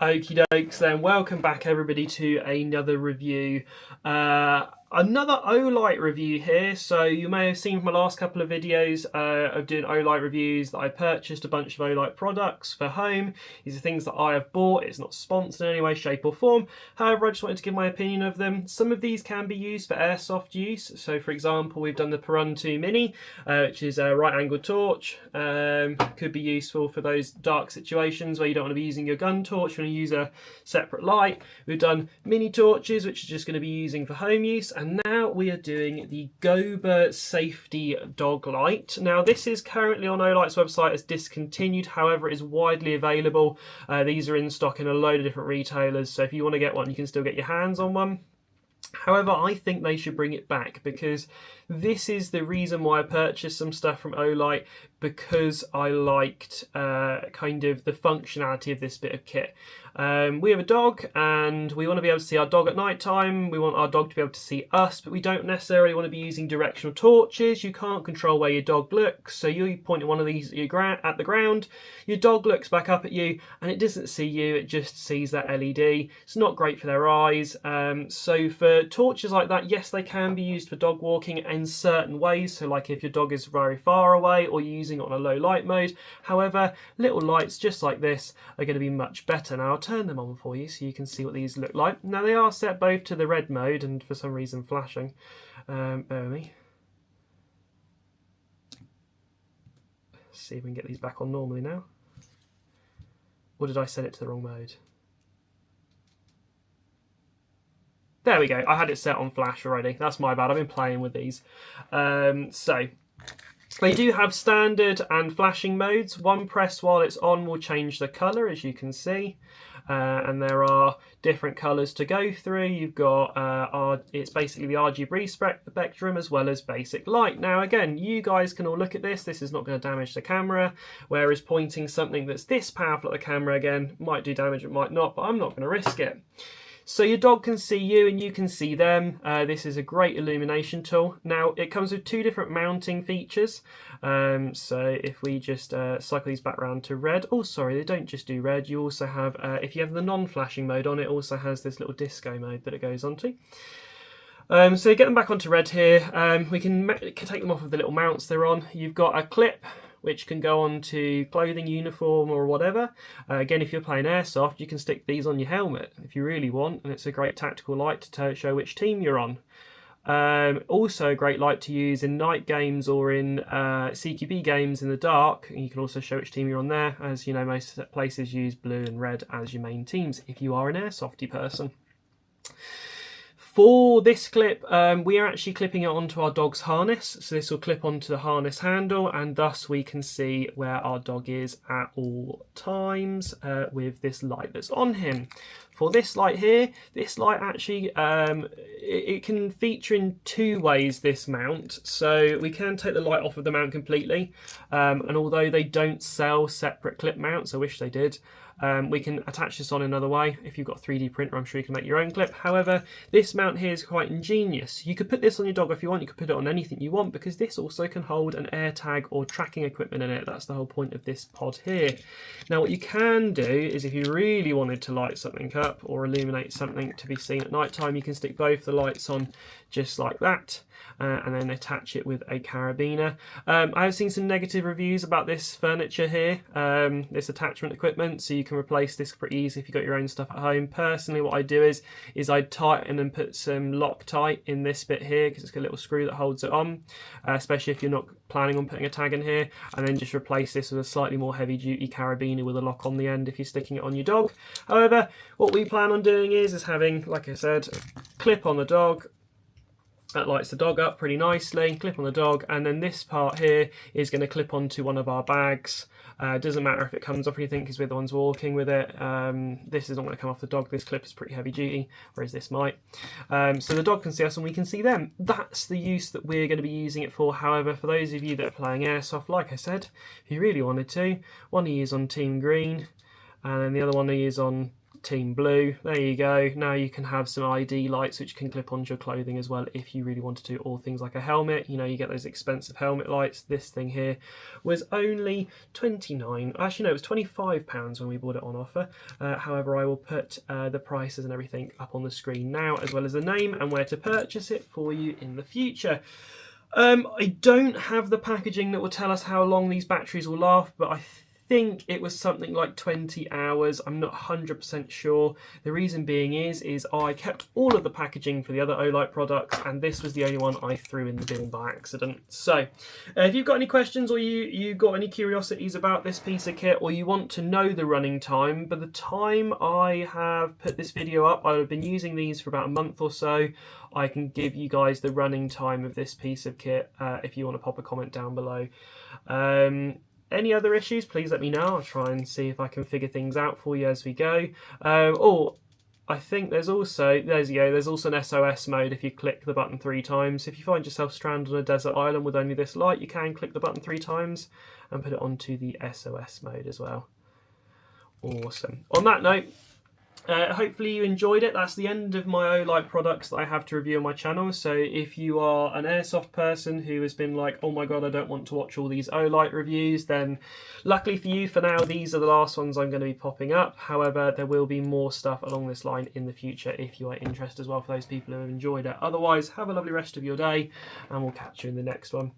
Okie dokes then, welcome back everybody to another review. Another Olight review here. So you may have seen from my last couple of videos of doing Olight reviews that I purchased a bunch of Olight products for home. These are things that I have bought. It's not sponsored in any way, shape or form. However, I just wanted to give my opinion of them. Some of these can be used for airsoft use. So for example, we've done the Perun 2 Mini, which is a right angled torch. Could be useful for those dark situations where you don't want to be using your gun torch, you want to use a separate light. We've done mini torches, which are just going to be using for home use. And now we are doing the Gober safety dog light. Now this is currently on Olight's website as discontinued, however it is widely available. These are in stock in a load of different retailers, so if you want to get one you can still get your hands on one. However, I think they should bring it back because this is the reason why I purchased some stuff from Olight, because I liked kind of the functionality of this bit of kit. We have a dog and we want to be able to see our dog at night time. We want our dog to be able to see us, but we don't necessarily want to be using directional torches. You can't control where your dog looks, so you point one of these at the ground, your dog looks back up at you and it doesn't see you, it just sees that LED. It's not great for their eyes. So for torches like that, yes, they can be used for dog walking in certain ways, so like if your dog is very far away or you're using it on a low light mode. However, little lights just like this are going to be much better. Now I'll turn them on for you so you can see what these look like. Now they are set both to the red mode and for some reason flashing. Bear with me. Let's see if we can get these back on normally now. Or did I set it to the wrong mode? There we go, I had it set on flash already. That's my bad, I've been playing with these. So they do have standard and flashing modes. One press while it's on will change the colour, as you can see. And there are different colours to go through. You've got, it's basically the RGB spectrum as well as basic light. Now again, you guys can all look at this. This is not going to damage the camera, whereas pointing something that's this powerful at the camera again might do damage, it might not, but I'm not going to risk it. So your dog can see you and you can see them. This is a great illumination tool. Now it comes with two different mounting features. So if we just cycle these back round to red. Oh, sorry, they don't just do red. You also have, if you have the non-flashing mode on, it also has this little disco mode that it goes onto. So get them back onto red here. We can take them off of the little mounts they're on. You've got a clip which can go on to clothing, uniform or whatever. Again, if you're playing airsoft, you can stick these on your helmet if you really want, and it's a great tactical light to show which team you're on. Also a great light to use in night games or in CQB games in the dark. You can also show which team you're on there. As you know, most places use blue and red as your main teams if you are an airsofty person. For this clip, we are actually clipping it onto our dog's harness. So this will clip onto the harness handle and thus we can see where our dog is at all times with this light that's on him. For this light here, this light actually, it can feature in two ways, this mount. So we can take the light off of the mount completely. And although they don't sell separate clip mounts, I wish they did, we can attach this on another way. If you've got a 3D printer, I'm sure you can make your own clip. However, this mount here is quite ingenious. You could put this on your dog if you want, you could put it on anything you want, because this also can hold an air tag or tracking equipment in it. That's the whole point of this pod here. Now what you can do is, if you really wanted to light something up or illuminate something to be seen at night time, you can stick both the lights on just like that. And then attach it with a carabiner. I have seen some negative reviews about this furniture here, this attachment equipment, so you can replace this pretty easy if you've got your own stuff at home. Personally, what I do is I tighten and put some Loctite in this bit here, because it's got a little screw that holds it on, especially if you're not planning on putting a tag in here, and then just replace this with a slightly more heavy duty carabiner with a lock on the end if you're sticking it on your dog. However, what we plan on doing is having, like I said, clip on the dog. That lights the dog up pretty nicely, clip on the dog, and then this part here is going to clip onto one of our bags. Doesn't matter if it comes off or anything because we're the ones walking with it. This is not going to come off the dog. This clip is pretty heavy duty, whereas this might. So the dog can see us and we can see them. That's the use that we're going to be using it for. However, for those of you that are playing airsoft, like I said, if you really wanted to, one of you is on team green and then the other one is on team blue. There you go. Now you can have some ID lights which can clip onto your clothing as well if you really wanted to, or things like a helmet. You know, you get those expensive helmet lights. This thing here was only actually no, it was £25 when we bought it on offer. However, I will put the prices and everything up on the screen now, as well as the name and where to purchase it for you in the future. I don't have the packaging that will tell us how long these batteries will last, but I think it was something like 20 hours. I'm not 100% sure. The reason being is I kept all of the packaging for the other Olight products, and this was the only one I threw in the bin by accident. So if you've got any questions, or you got any curiosities about this piece of kit, or you want to know the running time, by the time I have put this video up, I've been using these for about a month or so. I can give you guys the running time of this piece of kit if you want to pop a comment down below. Any other issues, please let me know. I'll try and see if I can figure things out for you as we go. I think there's also an SOS mode if you click the button 3 times. If you find yourself stranded on a desert island with only this light, you can click the button 3 times and put it onto the SOS mode as well. Awesome. On that note, hopefully you enjoyed it. That's the end of my Olight products that I have to review on my channel. So if you are an airsoft person who has been like, oh my god, I don't want to watch all these Olight reviews, then luckily for you, for now, these are the last ones I'm going to be popping up. However, there will be more stuff along this line in the future if you are interested as well, for those people who have enjoyed it. Otherwise, have a lovely rest of your day, and we'll catch you in the next one.